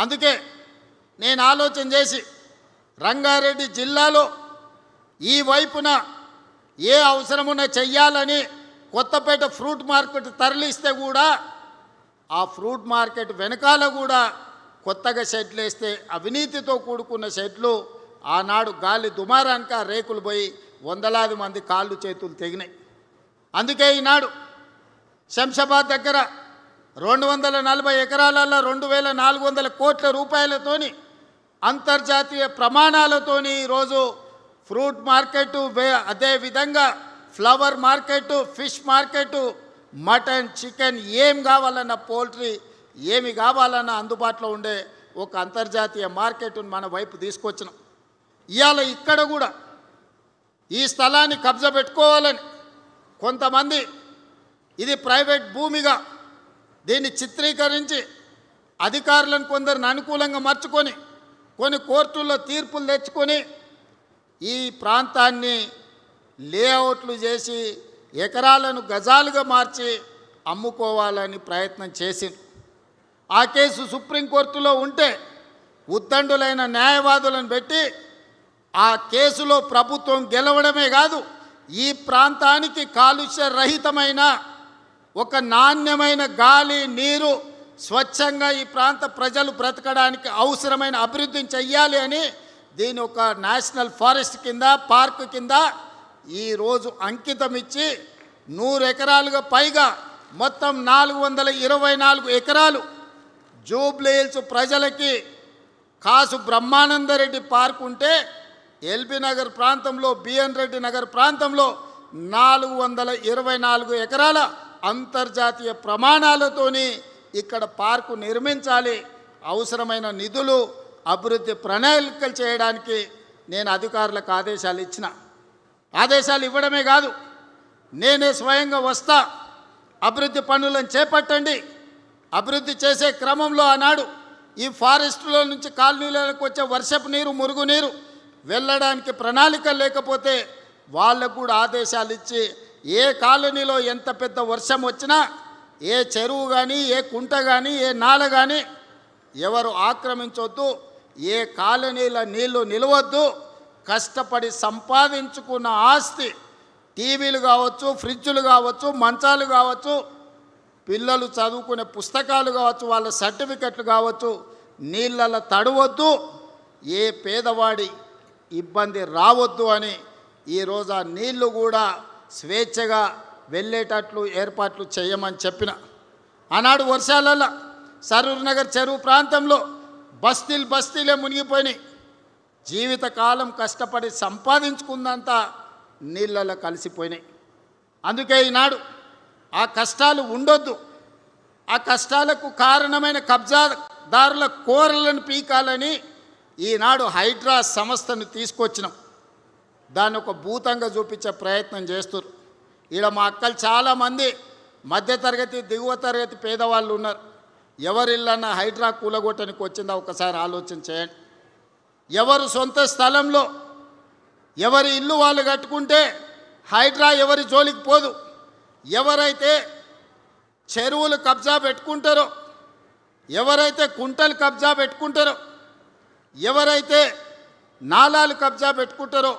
అందుకే నేను ఆలోచన చేసి రంగారెడ్డి జిల్లాలో ఈ వైపున ఏ అవసరమున్నా చెయ్యాలని కొత్తపేట ఫ్రూట్ మార్కెట్ తరలిస్తే కూడా ఆ ఫ్రూట్ మార్కెట్ వెనకాల కూడా కొత్తగా షెడ్లు వేస్తే అవినీతితో కూడుకున్న షెడ్లు ఆనాడు గాలి దుమారానికి ఆ రేకులు పోయి వందలాది మంది కాళ్ళు చేతులు తెగినాయి. అందుకే ఈనాడు శంషాబాద్ దగ్గర 240 ఎకరాలలో 2400 కోట్ల రూపాయలతోని అంతర్జాతీయ ప్రమాణాలతోని ఈరోజు ఫ్రూట్ మార్కెట్, అదేవిధంగా flower market, fish market, mutton, chicken ఏం కావాలన్నా, పోల్ట్రీ ఏమి కావాలన్నా అందుబాటులో ఉండే ఒక అంతర్జాతీయ మార్కెట్ను మన వైపు తీసుకొచ్చినాం. ఇవాళ ఇక్కడ కూడా ఈ స్థలాన్ని కబ్జా పెట్టుకోవాలని కొంతమంది ఇది ప్రైవేట్ భూమిగా దీన్ని చిత్రీకరించి అధికారులను కొందరిని అనుకూలంగా మార్చుకొని కొన్ని కోర్టుల్లో తీర్పులు తెచ్చుకొని ఈ ప్రాంతాన్ని లేఅవుట్లు చేసి ఎకరాలను గజాలుగా మార్చి అమ్ముకోవాలని ప్రయత్నం చేసింది. ఆ కేసు సుప్రీంకోర్టులో ఉంటే ఉద్దండులైన న్యాయవాదులను పెట్టి ఆ కేసులో ప్రభుత్వం గెలవడమే కాదు, ఈ ప్రాంతానికి కాలుష్య రహితమైన ఒక నాణ్యమైన గాలి, నీరు స్వచ్ఛంగా ఈ ప్రాంత ప్రజలు బ్రతకడానికి అవసరమైన అభివృద్ధిని చెయ్యాలి అని దీని ఒక నేషనల్ ఫారెస్ట్ కింద, పార్క్ కింద ఈరోజు అంకితం ఇచ్చి 100 ఎకరాలుగా పైగా మొత్తం 424 ఎకరాలు జూబ్లీ హిల్స్ ప్రజలకి కాసు బ్రహ్మానందరెడ్డి పార్క్ ఉంటే ఎల్బీ నగర్ ప్రాంతంలో, బిఎన్ రెడ్డి నగర్ ప్రాంతంలో 424 ఎకరాల అంతర్జాతీయ ప్రమాణాలతోని ఇక్కడ పార్కు నిర్మించాలి. అవసరమైన నిధులు, అభివృద్ధి ప్రణాళికలు చేయడానికి నేను అధికారులకు ఆదేశాలు ఇచ్చిన. ఆదేశాలు ఇవ్వడమే కాదు, నేనే స్వయంగా వస్తా, అభివృద్ధి పనులను చేపట్టండి. అభివృద్ధి చేసే క్రమంలో ఆనాడు ఈ ఫారెస్టులో నుంచి కాలనీలకు వచ్చే వర్షపు నీరు, మురుగునీరు వెళ్ళడానికి ప్రణాళిక లేకపోతే వాళ్ళకు కూడా ఆదేశాలు ఇచ్చి ఏ కాలనీలో ఎంత పెద్ద వర్షం వచ్చినా ఏ చెరువు కానీ, ఏ కుంట కానీ, ఏ నాల కానీ ఎవరు ఆక్రమించవద్దు, ఏ కాలనీల నీళ్లు నిలవద్దు. కష్టపడి సంపాదించుకున్న ఆస్తి, టీవీలు కావచ్చు, ఫ్రిడ్జులు కావచ్చు, మంచాలు కావచ్చు, పిల్లలు చదువుకునే పుస్తకాలు కావచ్చు, వాళ్ళ సర్టిఫికెట్లు కావచ్చు, నీళ్ళలో తడవద్దు, ఏ పేదవాడి ఇబ్బంది రావద్దు అని ఈరోజు ఆ నీళ్లు కూడా స్వేచ్ఛగా వెళ్ళేటట్లు ఏర్పాట్లు చేయమని చెప్పిన. ఆనాడు వర్షాలలో సరూర్ నగర్ చెరువు ప్రాంతంలో బస్తీలే మునిగిపోయినాయి. జీవితకాలం కష్టపడి సంపాదించుకుందంతా నీళ్ళలో కలిసిపోయినాయి. అందుకే ఈనాడు ఆ కష్టాలు ఉండొద్దు, ఆ కష్టాలకు కారణమైన కబ్జాదారుల కోరలను పీకాలని ఈనాడు హైడ్రా సంస్థను తీసుకొచ్చినాం. దాన్ని ఒక భూతంగా చూపించే ప్రయత్నం చేస్తున్నారు. ఈడ మా అక్కలు చాలామంది మధ్యతరగతి, దిగువ తరగతి పేదవాళ్ళు ఉన్నారు. ఎవరి ఇళ్ళన్నా హైడ్రా కూలగొట్టడానికి వచ్చిందా ఒకసారి ఆలోచన చేయండి. ఎవరు సొంత స్థలంలో ఎవరి ఇల్లు వాళ్ళు కట్టుకుంటే హైడ్రా ఎవరి జోలికి పోదు. ఎవరైతే చెరువులు కబ్జా పెట్టుకుంటారో, ఎవరైతే కుంటలు కబ్జా పెట్టుకుంటారో, ఎవరైతే నాలాలు కబ్జా పెట్టుకుంటారో,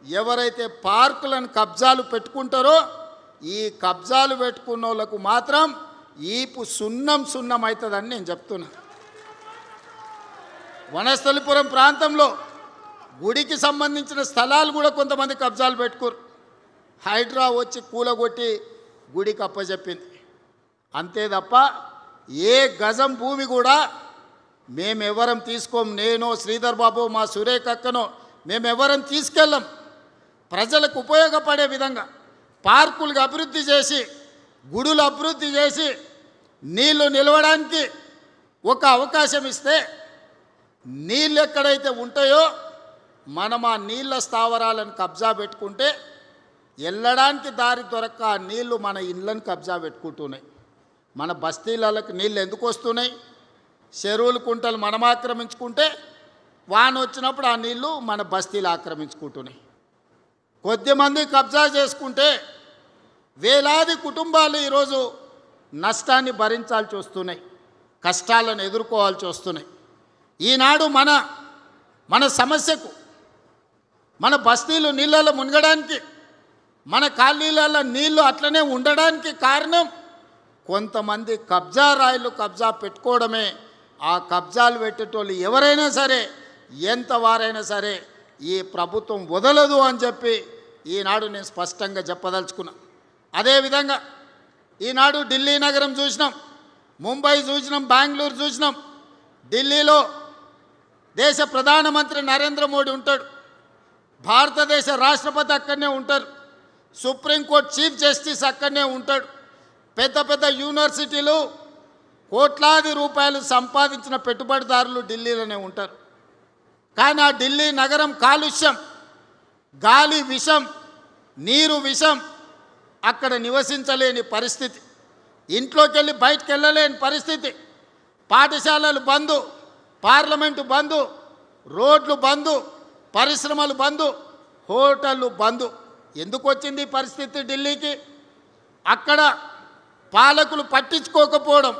ఎవరైతే పార్కులను కబ్జాలు పెట్టుకుంటారో, ఈ కబ్జాలు పెట్టుకున్న వాళ్ళకు మాత్రం ఈపు సున్నం అవుతుందని నేను చెప్తున్నా. వనస్థలిపురం ప్రాంతంలో గుడికి సంబంధించిన స్థలాలు కూడా కొంతమంది కబ్జాలు పెట్టుకోరు. హైడ్రా వచ్చి కూలగొట్టి గుడికి అప్పచెప్పింది. అంతే తప్ప ఏ గజం భూమి కూడా మేమెవరం తీసుకోం. నేను, శ్రీధర్ బాబు, మా సురేఖ అక్కనో మేమెవరం తీసుకెళ్ళం. ప్రజలకు ఉపయోగపడే విధంగా పార్కులకు అభివృద్ధి చేసి, గుడులు అభివృద్ధి చేసి, నీళ్లు నిలవడానికి ఒక అవకాశం ఇస్తే నీళ్ళు ఎక్కడైతే ఉంటాయో మనం ఆ నీళ్ళ స్థావరాలను కబ్జా పెట్టుకుంటే వెళ్ళడానికి దారి దొరక్క ఆ నీళ్లు మన ఇళ్ళను కబ్జా పెట్టుకుంటున్నాయి. మన బస్తీలకు నీళ్ళు ఎందుకు వస్తున్నాయి? చెరువులు, కుంటలు మనం ఆక్రమించుకుంటే వాన వచ్చినప్పుడు ఆ నీళ్లు మన బస్తీలు ఆక్రమించుకుంటున్నాయి. కొద్దిమంది కబ్జా చేసుకుంటే వేలాది కుటుంబాలు ఈరోజు నష్టాన్ని భరించాల్సి వస్తున్నాయి, కష్టాలను ఎదుర్కోవాల్సి వస్తున్నాయి. ఈనాడు మన సమస్యకు, మన బస్తీలు నీళ్ళలో మునగడానికి, మన కాలనీలలో నీళ్లు అట్లనే ఉండడానికి కారణం కొంతమంది కబ్జా రాయిలు కబ్జా పెట్టుకోవడమే. ఆ కబ్జాలు పెట్టేటోళ్ళు ఎవరైనా సరే, ఎంత వారైనా సరే ఈ ప్రభుత్వం వదలదు అని చెప్పి ఈనాడు నేను స్పష్టంగా చెప్పదలుచుకున్నా. అదేవిధంగా ఈనాడు ఢిల్లీ నగరం చూసినాం, ముంబై చూసినాం, బెంగళూరు చూసినాం. ఢిల్లీలో దేశ ప్రధానమంత్రి నరేంద్ర మోడీ ఉంటాడు, భారతదేశ రాష్ట్రపతి అక్కడనే ఉంటారు, సుప్రీంకోర్టు చీఫ్ జస్టిస్ అక్కడనే ఉంటాడు. పెద్ద పెద్ద యూనివర్సిటీలు కోట్లాది రూపాయలు సంపాదించిన పెట్టుబడిదారులు ఢిల్లీలోనే ఉంటారు. కానీ ఆ ఢిల్లీ నగరం కాలుష్యం, గాలి విషం, నీరు విషం, అక్కడ నివసించలేని పరిస్థితి, ఇంట్లోకి వెళ్ళి బయటకు వెళ్ళలేని పరిస్థితి, పాఠశాలలు బంద్, పార్లమెంటు బంద్, రోడ్లు బంద్, పరిశ్రమలు బంద్, హోటళ్ళు బంద్. ఎందుకు వచ్చింది ఈ పరిస్థితి ఢిల్లీకి? అక్కడ పాలకులు పట్టించుకోకపోవడం,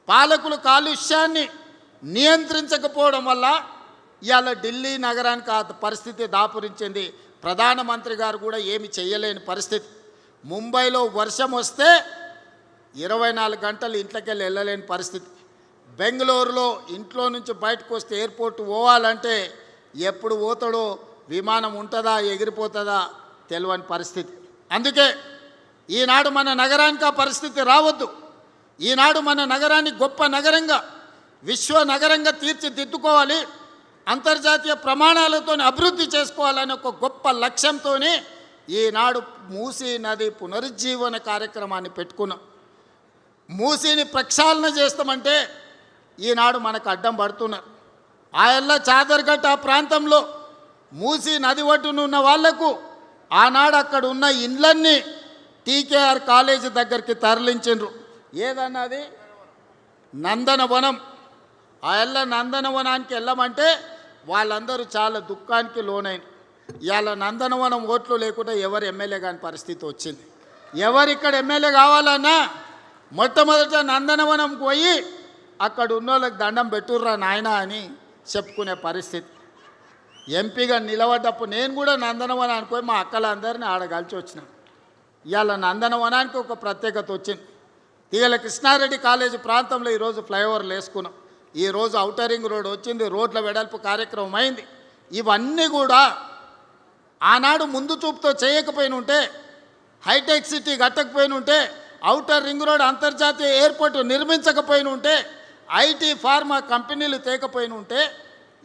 పాలకులు కాలుష్యాన్ని నియంత్రించకపోవడం వల్ల ఇవాళ ఢిల్లీ నగరానికి ఆ పరిస్థితి దాపురించింది. ప్రధానమంత్రి గారు కూడా ఏమి చేయలేని పరిస్థితి. ముంబైలో వర్షం వస్తే 24 గంటలు ఇంట్లోకి వెళ్ళలేని పరిస్థితి. బెంగళూరులో ఇంట్లో నుంచి బయటకు వస్తే ఎయిర్పోర్ట్ పోవాలంటే ఎప్పుడు పోతాడో, విమానం ఉంటుందా ఎగిరిపోతుందా తెలియని పరిస్థితి. అందుకే ఈనాడు మన నగరానికి ఆ పరిస్థితి రావద్దు. ఈనాడు మన నగరాన్ని గొప్ప నగరంగా, విశ్వ నగరంగా తీర్చిదిద్దుకోవాలి, అంతర్జాతీయ ప్రమాణాలతో అభివృద్ధి చేసుకోవాలనే ఒక గొప్ప లక్ష్యంతో ఈనాడు మూసీ నది పునరుజ్జీవన కార్యక్రమాన్ని పెట్టుకున్నాం. మూసీని ప్రక్షాళన చేస్తామంటే ఈనాడు మనకు అడ్డం పడుతున్నారు. ఆయల్ల చాదర్ఘట్ ఆ ప్రాంతంలో మూసీ నది ఒడ్డున ఉన్న వాళ్లకు ఆనాడు అక్కడ ఉన్న ఇండ్లన్నీ టీకేఆర్ కాలేజీ దగ్గరికి తరలించిండ్రు. ఏదన్నది నందనవనం. ఆయల్ల నందనవనానికి వెళ్ళమంటే వాళ్ళందరూ చాలా దుఃఖానికి లోనైన. ఇవాళ నందనవనం ఓట్లు లేకుండా ఎవరు ఎమ్మెల్యే కాని పరిస్థితి వచ్చింది. ఎవరిక్కడ ఎమ్మెల్యే కావాలన్నా మొట్టమొదట నందనవనంకి పోయి అక్కడ ఉన్న వాళ్ళకి దండం పెట్టుర్రా నాయన అని చెప్పుకునే పరిస్థితి. ఎంపీగా నిలబడ్డప్పుడు నేను కూడా నందనవనానికి పోయి మా అక్కలందరినీ ఆడ కలిసి వచ్చినాను. ఇవాళ నందనవనానికి ఒక ప్రత్యేకత వచ్చింది. తీగల కృష్ణారెడ్డి కాలేజీ ప్రాంతంలో ఈరోజు ఫ్లైఓవర్లు వేసుకున్నాం. ఈరోజు ఔటర్ రింగ్ రోడ్ వచ్చింది, రోడ్ల వెడల్పు కార్యక్రమం అయింది. ఇవన్నీ కూడా ఆనాడు ముందు చూపుతో చేయకపోయిన ఉంటే, హైటెక్ సిటీ కట్టకపోయిన ఉంటే, ఔటర్ రింగ్ రోడ్ అంతర్జాతీయ ఎయిర్పోర్ట్ నిర్మించకపోయిన ఉంటే, ఐటీ ఫార్మా కంపెనీలు తేకపోయిన ఉంటే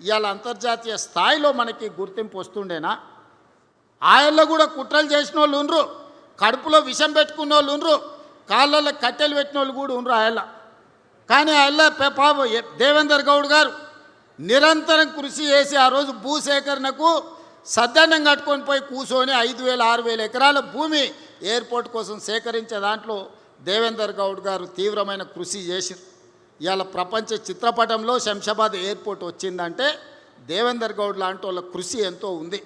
ఇవాళ అంతర్జాతీయ స్థాయిలో మనకి గుర్తింపు వస్తుండేనా? ఆయల్లో కూడా కుట్రలు చేసిన వాళ్ళు ఉండ్రు, కడుపులో విషం పెట్టుకున్న వాళ్ళు ఉండ్రు, కాళ్ళల్లో కట్టెలు పెట్టిన వాళ్ళు కూడా ఉండ్రు ఆయల్ల. కానీ ఆయల్ల పాప దేవేందర్ గౌడ్ గారు నిరంతరం కృషి చేసి ఆ రోజు భూసేకరణకు సద్దన్నం కట్టుకొని పోయి కూర్చొని 5,000-6,000 ఎకరాల భూమి ఎయిర్పోర్ట్ కోసం సేకరించే దాంట్లో దేవేందర్ గౌడ్ గారు తీవ్రమైన కృషి చేశారు. ఇవాళ ప్రపంచ చిత్రపటంలో శంషాబాద్ ఎయిర్పోర్ట్ వచ్చిందంటే దేవేందర్ గౌడ్ లాంటి వాళ్ళ కృషి ఎంతో ఉంది.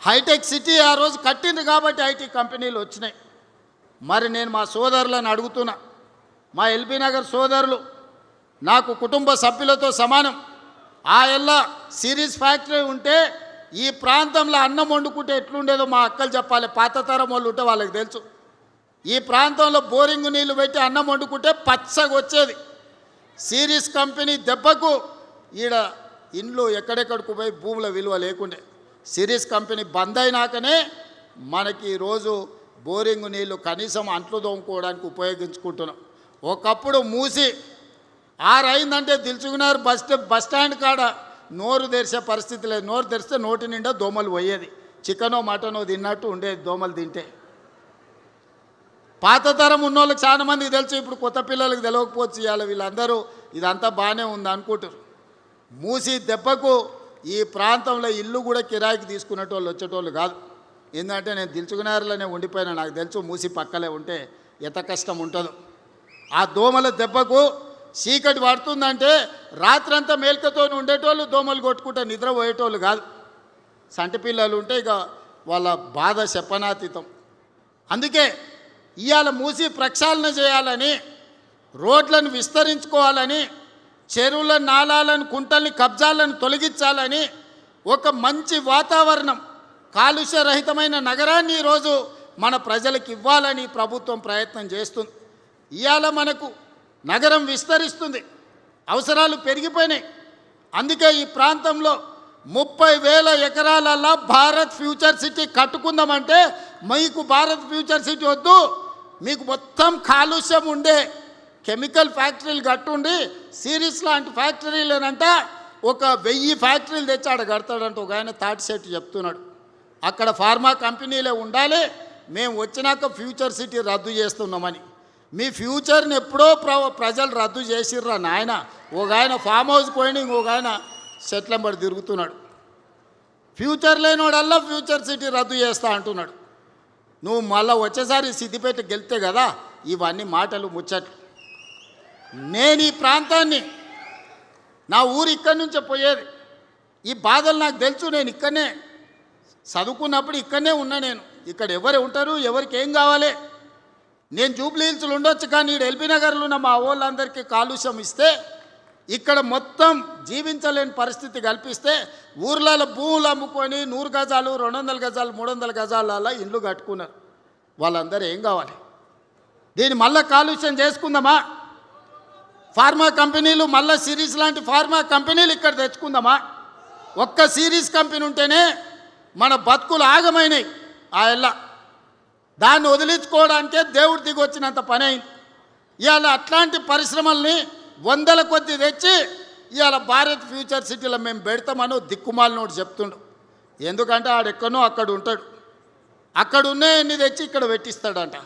హైటెక్ సిటీ ఆ రోజు కట్టింది కాబట్టి ఐటీ కంపెనీలు వచ్చినాయి. మరి నేను మా సోదరులను అడుగుతున్నా, మా ఎల్బీ నగర్ సోదరులు నాకు కుటుంబ సభ్యులతో సమానం. ఆ ఎల్లా సిరీస్ ఫ్యాక్టరీ ఉంటే ఈ ప్రాంతంలో అన్నం వండుకుంటే ఎట్లుండేదో మా అక్కలు చెప్పాలి. పాత తరం వాళ్ళు ఉంటే వాళ్ళకి తెలుసు. ఈ ప్రాంతంలో బోరింగ్ నీళ్లు పెట్టి అన్నం వండుకుంటే పచ్చగా వచ్చేది. సిరీస్ కంపెనీ దెబ్బకు ఈడ ఇండ్లు ఎక్కడెక్కడికి పోయి భూముల విలువ లేకుండే. సిరీస్ కంపెనీ బంద్ అయినాకనే మనకి ఈరోజు బోరింగ్ నీళ్లు కనీసం అంట్లు తోముకోవడానికి ఉపయోగించుకుంటున్నాం. ఒకప్పుడు మూసి 6 అయిందంటే దిల్చుకున్నారు బస్ స్టాండ్ కాడ నోరు తెరిచే పరిస్థితి లేదు. నోరు తెరిస్తే నోటి నిండా దోమలు పోయేది. చికెనో మటనో తిన్నట్టు ఉండేది దోమలు తింటే. పాత తరం ఉన్నోళ్ళకి చాలా మందికి తెలుసు, ఇప్పుడు కొత్త పిల్లలకు తెలియకపోవచ్చు. ఇవాళ వీళ్ళందరూ ఇదంతా బాగానే ఉంది అనుకుంటారు. మూసి దెబ్బకు ఈ ప్రాంతంలో ఇల్లు కూడా కిరాయికి తీసుకునేటోళ్ళు వచ్చేటోళ్ళు కాదు. ఎందుకంటే నేను దిల్చుకున్నారులోనే ఉండిపోయినా, నాకు తెలుసు మూసి పక్కలే ఉంటే ఎంత కష్టం ఉంటుందో. ఆ దోమల దెబ్బకు చీకటి పడుతుందంటే రాత్రంతా మేల్కతో ఉండేటోళ్ళు దోమలు కొట్టుకుంటే నిద్రపోయేటోళ్ళు కాదు. సంటి పిల్లలు ఉంటే ఇక వాళ్ళ బాధ చెప్పనాతీతం. అందుకే ఇవాళ మూసి ప్రక్షాళన చేయాలని, రోడ్లను విస్తరించుకోవాలని చెరువుల నాలాలను కుంటల్ని కబ్జాలను తొలగించాలని ఒక మంచి వాతావరణం కాలుష్యరహితమైన నగరాన్ని ఈరోజు మన ప్రజలకు ఇవ్వాలని ప్రభుత్వం ప్రయత్నం చేస్తుంది. ఇవాళ మనకు నగరం విస్తరిస్తుంది, అవసరాలు పెరిగిపోయినాయి. అందుకే ఈ ప్రాంతంలో 30,000 ఎకరాలలో భారత్ ఫ్యూచర్ సిటీ కట్టుకుందామంటే మీకు భారత్ ఫ్యూచర్ సిటీ వద్దు, మీకు మొత్తం కాలుష్యం ఉండే కెమికల్ ఫ్యాక్టరీలు కట్టుండి సిరీస్ లాంటి ఫ్యాక్టరీలేనంట ఒక 1000 ఫ్యాక్టరీలు తెచ్చి ఆడ కడతాడంట. ఒక ఆయన తాటి సెట్ చెప్తున్నాడు. అక్కడ ఫార్మా కంపెనీలే ఉండాలి, మేము వచ్చినాక ఫ్యూచర్ సిటీ రద్దు చేస్తున్నామని. మీ ఫ్యూచర్ని ఎప్పుడో ప్రజలు రద్దు చేసిర్రా నాయన. ఒక ఆయన ఫామ్ హౌస్ పోయిన ఇంకొక ఆయన సెట్లంబడి తిరుగుతున్నాడు. ఫ్యూచర్ లేనోడల్లా ఫ్యూచర్ సిటీ రద్దు చేస్తా అంటున్నాడు. నువ్వు మళ్ళీ వచ్చేసారి సిద్దిపేట గెలితే కదా ఇవన్నీ మాటలు ముచ్చట్లు. నేను ఈ ప్రాంతాన్ని, నా ఊరు ఇక్కడి నుంచే పోయేది, ఈ బాధలు నాకు తెలుసు. నేను ఇక్కడనే చదువుకున్నప్పుడు ఇక్కడనే ఉన్నా. నేను ఇక్కడ ఎవరు ఉంటారు, ఎవరికి ఏం కావాలి. నేను జూబ్లీ హిల్స్లో ఉండొచ్చు, కానీ ఇక్కడ ఎల్బీ నగర్లో ఉన్న మా వాళ్ళందరికీ కాలుష్యం ఇస్తే, ఇక్కడ మొత్తం జీవించలేని పరిస్థితి కల్పిస్తే ఊర్లలో భూములు అమ్ముకొని 100 గజాలు 200 గజాలు 300 గజాల ఇండ్లు కట్టుకున్నారు. వాళ్ళందరూ ఏం కావాలి? దీన్ని మళ్ళీ కాలుష్యం చేసుకుందామా? ఫార్మా కంపెనీలు మళ్ళీ సిరీస్ లాంటి ఫార్మా కంపెనీలు ఇక్కడ తెచ్చుకుందామా? ఒక్క సిరీస్ కంపెనీ ఉంటేనే మన బతుకులు ఆగమైనాయి. ఆ దాన్ని వదిలించుకోవడానికే దేవుడు దిగి వచ్చినంత పని అయింది. ఇవాళ అట్లాంటి పరిశ్రమల్ని 100ల కొద్ది తెచ్చి ఇవాళ భారత్ ఫ్యూచర్ సిటీలో మేము పెడతామని దిక్కుమాలినోడు చెప్తుండు. ఎందుకంటే ఆడెక్కడో అక్కడ ఉంటాడు, అక్కడ ఉన్నాయన్నీ తెచ్చి ఇక్కడ పెట్టిస్తాడంట.